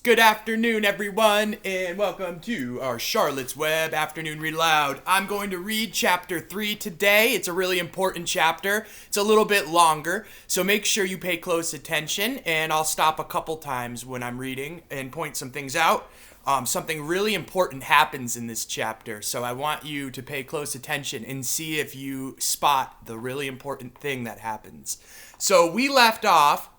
Good afternoon, everyone, and welcome to our Charlotte's Web Afternoon Read Aloud. I'm going to read chapter 3 today. It's a really important chapter. It's a little bit longer, so make sure you pay close attention, and I'll stop a couple times when I'm reading and point some things out. Something really important happens in this chapter, so I want you to pay close attention and see if you spot the really important thing that happens. So we left off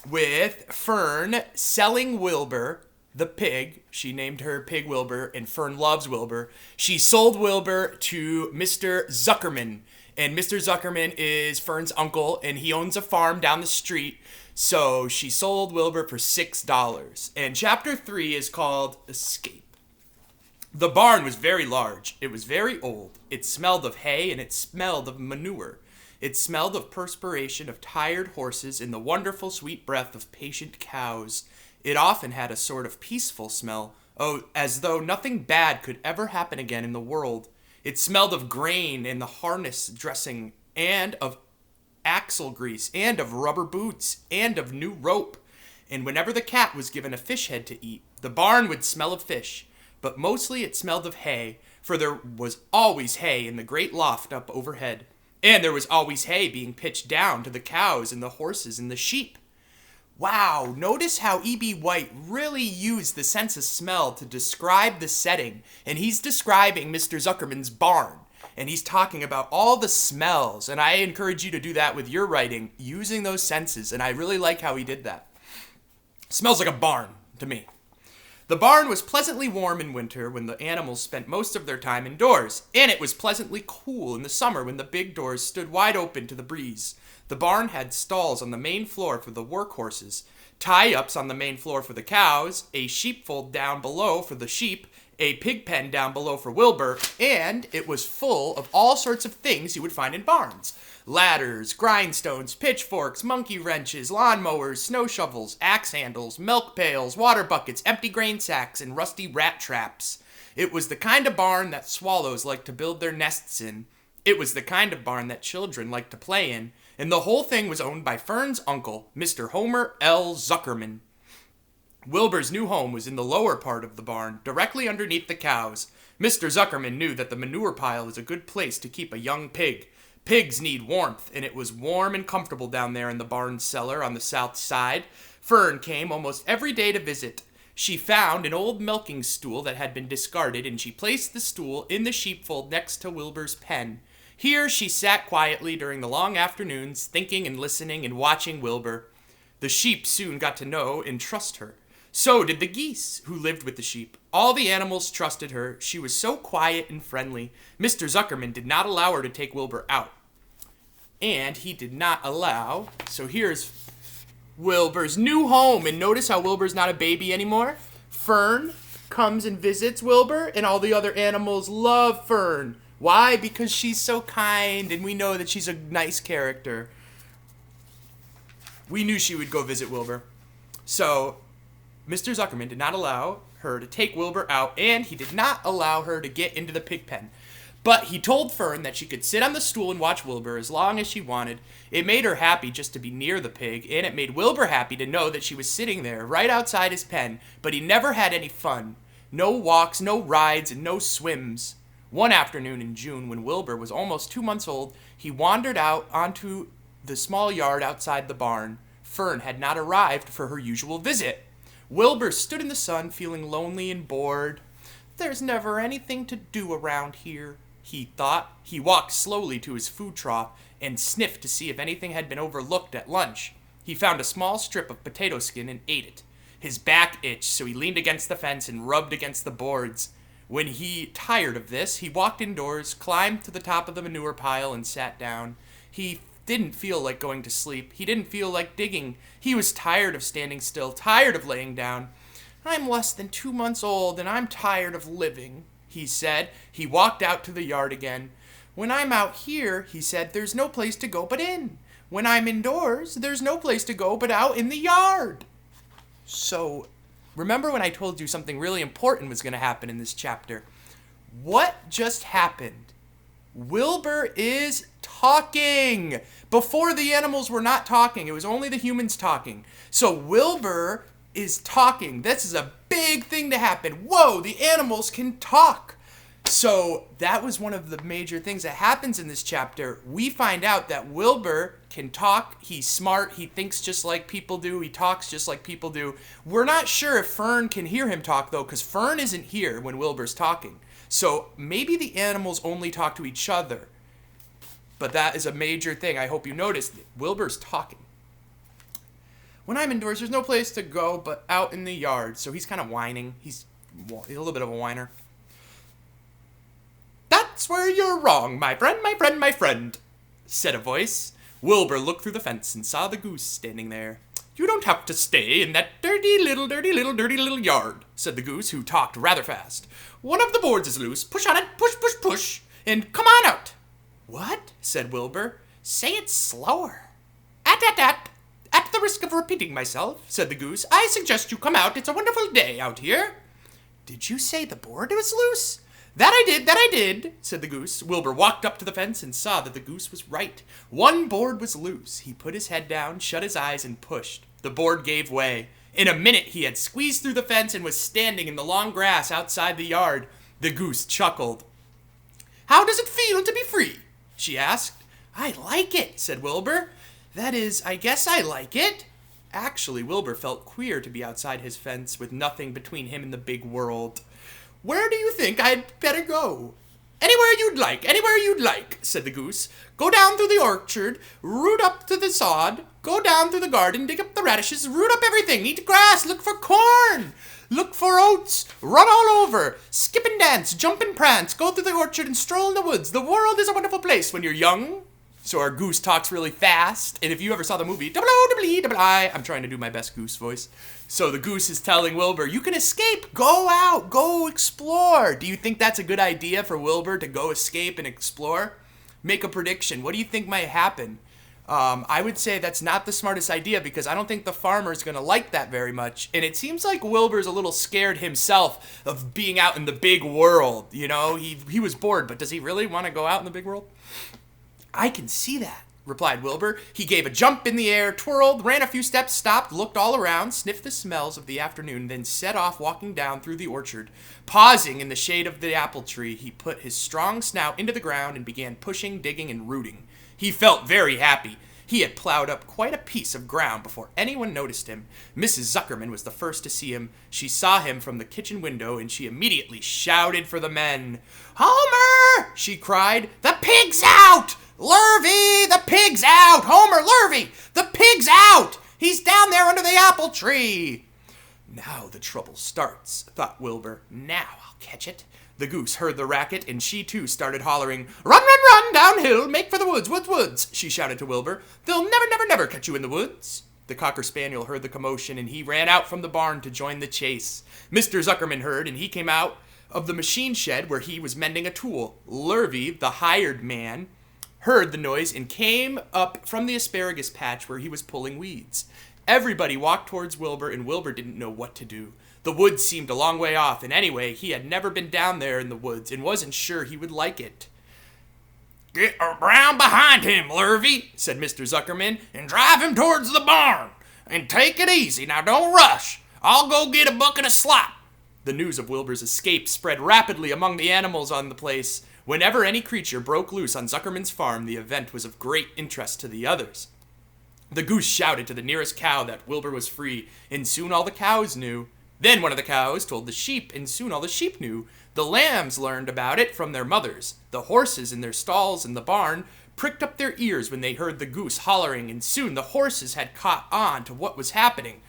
with Fern selling Wilbur, the pig. She named her pig Wilbur, and Fern loves Wilbur. She sold Wilbur to Mr. Zuckerman, and Mr. Zuckerman is Fern's uncle, and he owns a farm down the street. So she sold Wilbur for $6. And chapter 3 is called Escape. The barn was very large. It was very old. It smelled of hay, and it smelled of manure. It smelled of perspiration of tired horses and the wonderful sweet breath of patient cows. It often had a sort of peaceful smell, as though nothing bad could ever happen again in the world. It smelled of grain and the harness dressing, and of axle grease, and of rubber boots, and of new rope. And whenever the cat was given a fish head to eat, the barn would smell of fish. But mostly it smelled of hay, for there was always hay in the great loft up overhead. And there was always hay being pitched down to the cows and the horses and the sheep. Wow, notice how E.B. White really used the sense of smell to describe the setting. And he's describing Mr. Zuckerman's barn. And he's talking about all the smells. And I encourage you to do that with your writing, using those senses. And I really like how he did that. Smells like a barn to me. The barn was pleasantly warm in winter when the animals spent most of their time indoors, and it was pleasantly cool in the summer when the big doors stood wide open to the breeze. The barn had stalls on the main floor for the work horses, tie-ups on the main floor for the cows, a sheepfold down below for the sheep, a pig pen down below for Wilbur, and it was full of all sorts of things you would find in barns. Ladders, grindstones, pitchforks, monkey wrenches, lawnmowers, snow shovels, axe handles, milk pails, water buckets, empty grain sacks, and rusty rat traps. It was the kind of barn that swallows like to build their nests in. It was the kind of barn that children like to play in. And the whole thing was owned by Fern's uncle, Mr. Homer L. Zuckerman. Wilbur's new home was in the lower part of the barn, directly underneath the cows. Mr. Zuckerman knew that the manure pile was a good place to keep a young pig. Pigs need warmth, and it was warm and comfortable down there in the barn cellar on the south side. Fern came almost every day to visit. She found an old milking stool that had been discarded, and she placed the stool in the sheepfold next to Wilbur's pen. Here she sat quietly during the long afternoons, thinking and listening and watching Wilbur. The sheep soon got to know and trust her. So did the geese, who lived with the sheep. All the animals trusted her. She was so quiet and friendly. Mr. Zuckerman did not allow her to take Wilbur out. And he did not allow... So here's Wilbur's new home. And notice how Wilbur's not a baby anymore. Fern comes and visits Wilbur, and all the other animals love Fern. Why? Because she's so kind, and we know that she's a nice character. We knew she would go visit Wilbur. So Mr. Zuckerman did not allow her to take Wilbur out, and he did not allow her to get into the pig pen. But he told Fern that she could sit on the stool and watch Wilbur as long as she wanted. It made her happy just to be near the pig, and it made Wilbur happy to know that she was sitting there right outside his pen, but he never had any fun. No walks, no rides, and no swims. One afternoon in June, when Wilbur was almost 2 months old, he wandered out onto the small yard outside the barn. Fern had not arrived for her usual visit. Wilbur stood in the sun, feeling lonely and bored. "There's never anything to do around here," he thought. He walked slowly to his food trough and sniffed to see if anything had been overlooked at lunch. He found a small strip of potato skin and ate it. His back itched, so he leaned against the fence and rubbed against the boards. When he tired of this, he walked indoors, climbed to the top of the manure pile, and sat down. He didn't feel like going to sleep. He didn't feel like digging. He was tired of standing still, tired of laying down. "I'm less than 2 months old, and I'm tired of living," he said. He walked out to the yard again. "When I'm out here," he said, "there's no place to go but in. When I'm indoors, there's no place to go but out in the yard." So, remember when I told you something really important was going to happen in this chapter? What just happened? Wilbur is talking. Before, the animals were not talking. It was only the humans talking. So Wilbur is talking. This is a big thing to happen. Whoa, the animals can talk. So that was one of the major things that happens in this chapter. We find out that Wilbur can talk. He's smart. He thinks just like people do. He talks just like people do. We're not sure if Fern can hear him talk, though, because Fern isn't here when Wilbur's talking. So maybe the animals only talk to each other. But that is a major thing. I hope you noticed. Wilbur's talking. When I'm indoors, there's no place to go but out in the yard. So he's kind of whining. He's a little bit of a whiner. That's where you're wrong, my friend, my friend, my friend, said a voice. Wilbur looked through the fence and saw the goose standing there. You don't have to stay in that dirty little yard, said the goose, who talked rather fast. One of the boards is loose. Push on it, push, push, push, and come on out. What? Said Wilbur. Say it slower. At the risk of repeating myself, said the goose, I suggest you come out. It's a wonderful day out here. Did you say the board was loose? That I did, said the goose. Wilbur walked up to the fence and saw that the goose was right. One board was loose. He put his head down, shut his eyes, and pushed. The board gave way. In a minute, he had squeezed through the fence and was standing in the long grass outside the yard. The goose chuckled. How does it feel to be free? She asked. I like it, said Wilbur. That is, I guess I like it. Actually, Wilbur felt queer to be outside his fence with nothing between him and the big world. Where do you think I'd better go? Anywhere you'd like, said the goose. Go down through the orchard, root up to the sod, go down through the garden, dig up the radishes, root up everything, eat grass, look for corn, look for oats, run all over, skip and dance, jump and prance, go through the orchard and stroll in the woods. The world is a wonderful place when you're young. So our goose talks really fast, and if you ever saw the movie, double-O-double-E-double-I, I'm trying to do my best goose voice. So the goose is telling Wilbur, you can escape, go out, go explore. Do you think that's a good idea for Wilbur to go escape and explore? Make a prediction. What do you think might happen? I would say that's not the smartest idea because I don't think the farmer's going to like that very much. And it seems like Wilbur's a little scared himself of being out in the big world. You know, he was bored, but does he really want to go out in the big world? I can see that, replied Wilbur. He gave a jump in the air, twirled, ran a few steps, stopped, looked all around, sniffed the smells of the afternoon, then set off walking down through the orchard. Pausing in the shade of the apple tree, he put his strong snout into the ground and began pushing, digging, and rooting. He felt very happy. He had plowed up quite a piece of ground before anyone noticed him. Mrs. Zuckerman was the first to see him. She saw him from the kitchen window, and she immediately shouted for the men. Homer! She cried. The pig's out! Lurvy, the pig's out! Homer, Lurvy, the pig's out! He's down there under the apple tree! Now the trouble starts, thought Wilbur. Now I'll catch it. The goose heard the racket, and she too started hollering. Run, run, run, downhill, make for the woods, woods, woods, she shouted to Wilbur. They'll never, never, never catch you in the woods. The Cocker Spaniel heard the commotion, and he ran out from the barn to join the chase. Mr. Zuckerman heard, and he came out of the machine shed where he was mending a tool. Lurvy, the hired man, heard the noise and came up from the asparagus patch where he was pulling weeds. Everybody walked towards Wilbur, and Wilbur didn't know what to do. The woods seemed a long way off, and anyway, he had never been down there in the woods and wasn't sure he would like it. Get around behind him, Lurvy, said Mr. Zuckerman, and drive him towards the barn. And take it easy, now don't rush. I'll go get a bucket of slop. The news of Wilbur's escape spread rapidly among the animals on the place. Whenever any creature broke loose on Zuckerman's farm, the event was of great interest to the others. The goose shouted to the nearest cow that Wilbur was free, and soon all the cows knew. Then one of the cows told the sheep, and soon all the sheep knew. The lambs learned about it from their mothers. The horses in their stalls in the barn pricked up their ears when they heard the goose hollering, and soon the horses had caught on to what was happening.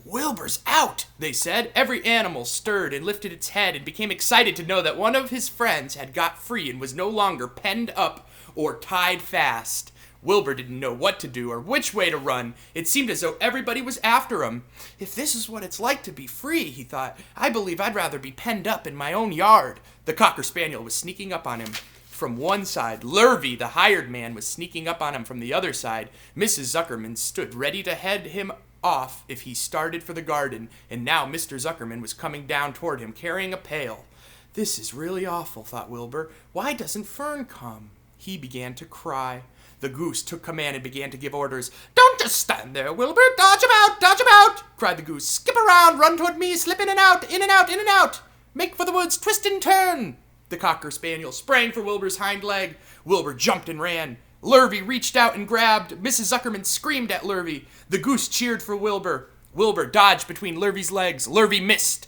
Wilbur's out, they said. Every animal stirred and lifted its head and became excited to know that one of his friends had got free and was no longer penned up or tied fast. Wilbur didn't know what to do or which way to run. It seemed as though everybody was after him. If this is what it's like to be free, he thought, I believe I'd rather be penned up in my own yard. The Cocker Spaniel was sneaking up on him from one side. Lurvy, the hired man, was sneaking up on him from the other side. Mrs. Zuckerman stood ready to head him off if he started for the garden, and now Mr. Zuckerman was coming down toward him, carrying a pail. This is really awful, thought Wilbur. Why doesn't Fern come? He began to cry. The goose took command and began to give orders. "Don't just stand there, Wilbur. Dodge about, dodge about," cried the goose. "Skip around, run toward me, slip in and out, in and out, in and out. Make for the woods, twist and turn." The Cocker Spaniel sprang for Wilbur's hind leg. Wilbur jumped and ran. Lurvy reached out and grabbed. Mrs. Zuckerman screamed at Lurvy. The goose cheered for Wilbur. Wilbur dodged between Lurvy's legs. Lurvy missed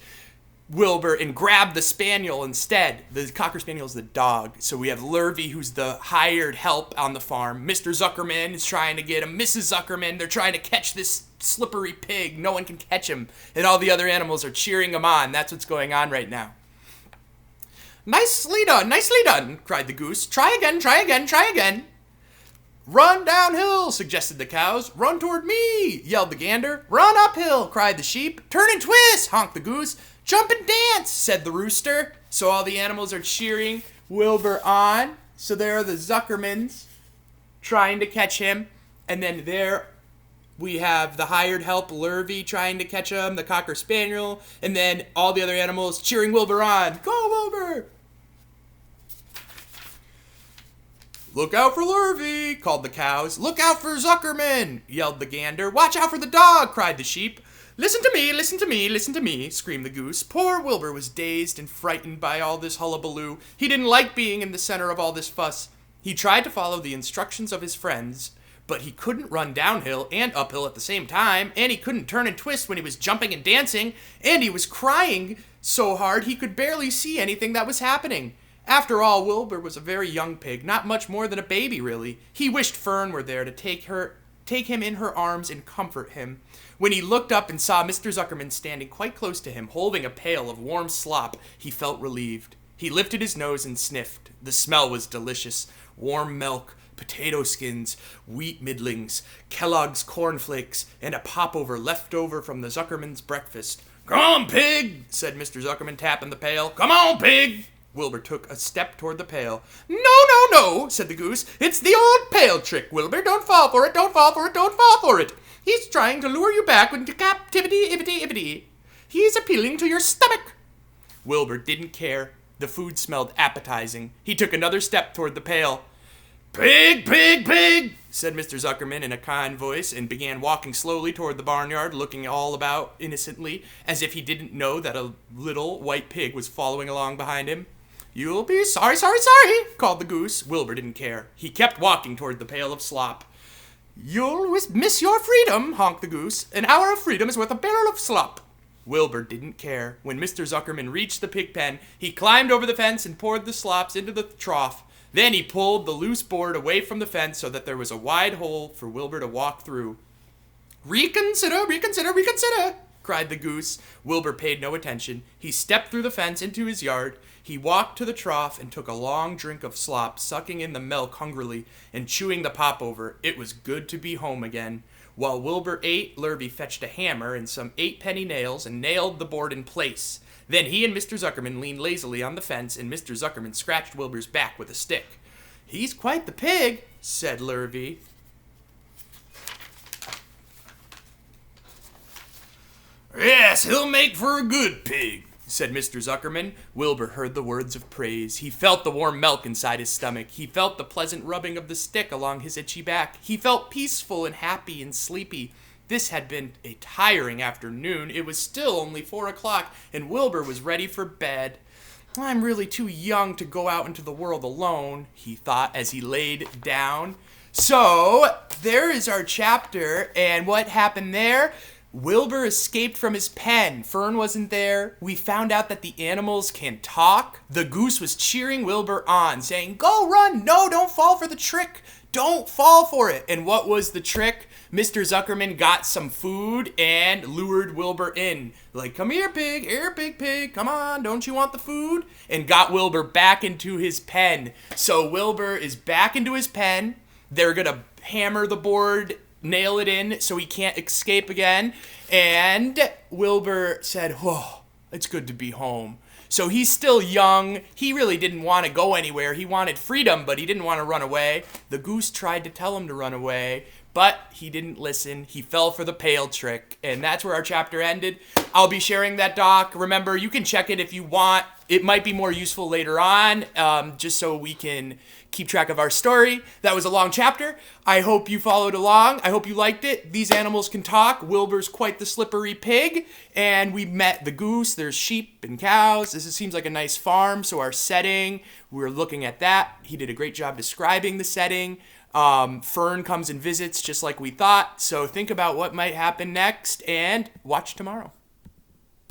Wilbur and grabbed the spaniel instead. The Cocker Spaniel is the dog. So we have Lurvy, who's the hired help on the farm. Mr. Zuckerman is trying to get him. Mrs. Zuckerman, they're trying to catch this slippery pig. No one can catch him. And all the other animals are cheering him on. That's what's going on right now. Nicely done, cried the goose. Try again, try again, try again. Run downhill, suggested the cows. Run toward me, yelled the gander. Run uphill, cried the sheep. Turn and twist, honked the goose. Jump and dance, said the rooster. So all the animals are cheering Wilbur on. So there are the Zuckermans trying to catch him. And then there we have the hired help, Lurvy, trying to catch him, the Cocker Spaniel, and then all the other animals cheering Wilbur on. Go, Wilbur! Look out for Lurvy, called the cows. Look out for Zuckerman, yelled the gander. Watch out for the dog, cried the sheep. Listen to me, listen to me, listen to me, screamed the goose. Poor Wilbur was dazed and frightened by all this hullabaloo. He didn't like being in the center of all this fuss. He tried to follow the instructions of his friends, but he couldn't run downhill and uphill at the same time, and he couldn't turn and twist when he was jumping and dancing, and he was crying so hard he could barely see anything that was happening. After all, Wilbur was a very young pig, not much more than a baby, really. He wished Fern were there to take him in her arms and comfort him. When he looked up and saw Mr. Zuckerman standing quite close to him, holding a pail of warm slop, he felt relieved. He lifted his nose and sniffed. The smell was delicious. Warm milk, potato skins, wheat middlings, Kellogg's cornflakes, and a popover left over from the Zuckerman's breakfast. "Come on, pig," said Mr. Zuckerman, tapping the pail. "Come on, pig." Wilbur took a step toward the pail. No, said the goose. "It's the old pail trick, Wilbur. Don't fall for it, don't fall for it, don't fall for it. He's trying to lure you back into captivity. He's appealing to your stomach." Wilbur didn't care. The food smelled appetizing. He took another step toward the pail. "Pig, pig, pig," said Mr. Zuckerman in a kind voice, and began walking slowly toward the barnyard, looking all about innocently, as if he didn't know that a little white pig was following along behind him. "You'll be sorry, called the goose. Wilbur didn't care. He kept walking toward the pail of slop. "You'll miss your freedom," honked the goose. "An hour of freedom is worth a barrel of slop." Wilbur didn't care. When Mr. Zuckerman reached the pig pen, he climbed over the fence and poured the slops into the trough. Then he pulled the loose board away from the fence so that there was a wide hole for Wilbur to walk through. Reconsider, cried the goose. Wilbur paid no attention. He stepped through the fence into his yard. He walked to the trough and took a long drink of slop, sucking in the milk hungrily and chewing the popover. It was good to be home again. While Wilbur ate, Lurvy fetched a hammer and some 8-penny nails and nailed the board in place. Then he and Mr. Zuckerman leaned lazily on the fence, and Mr. Zuckerman scratched Wilbur's back with a stick. "He's quite the pig," said Lurvy. "Yes, he'll make for a good pig," said Mr. Zuckerman. Wilbur heard the words of praise. He felt the warm milk inside his stomach. He felt the pleasant rubbing of the stick along his itchy back. He felt peaceful and happy and sleepy. This had been a tiring afternoon. It was still only 4 o'clock, and Wilbur was ready for bed. "I'm really too young to go out into the world alone," he thought as he laid down. So, there is our chapter, and what happened there? Wilbur escaped from his pen. Fern wasn't there. We found out that the animals can talk. The goose was cheering Wilbur on, saying, "Go run! No, don't fall for the trick! Don't fall for it!" And what was the trick? Mr. Zuckerman got some food and lured Wilbur in. Like, "Come here, pig, pig, come on, don't you want the food?" And got Wilbur back into his pen. So Wilbur is back into his pen. They're gonna hammer the board, nail it in so he can't escape again. And Wilbur said, "Oh, it's good to be home." So he's still young. He really didn't want to go anywhere. He wanted freedom, but he didn't want to run away. The goose tried to tell him to run away, but he didn't listen. He fell for the pail trick. And that's where our chapter ended. I'll be sharing that doc. Remember, you can check it if you want. it might be more useful later on, just so we can keep track of our story. That was a long chapter. I hope you followed along. I hope you liked it. These animals can talk. Wilbur's quite the slippery pig. And we met the goose. There's sheep and cows. This seems like a nice farm. So our setting, we're looking at that. He did a great job describing the setting. Fern comes and visits just like we thought. So think about what might happen next and watch tomorrow.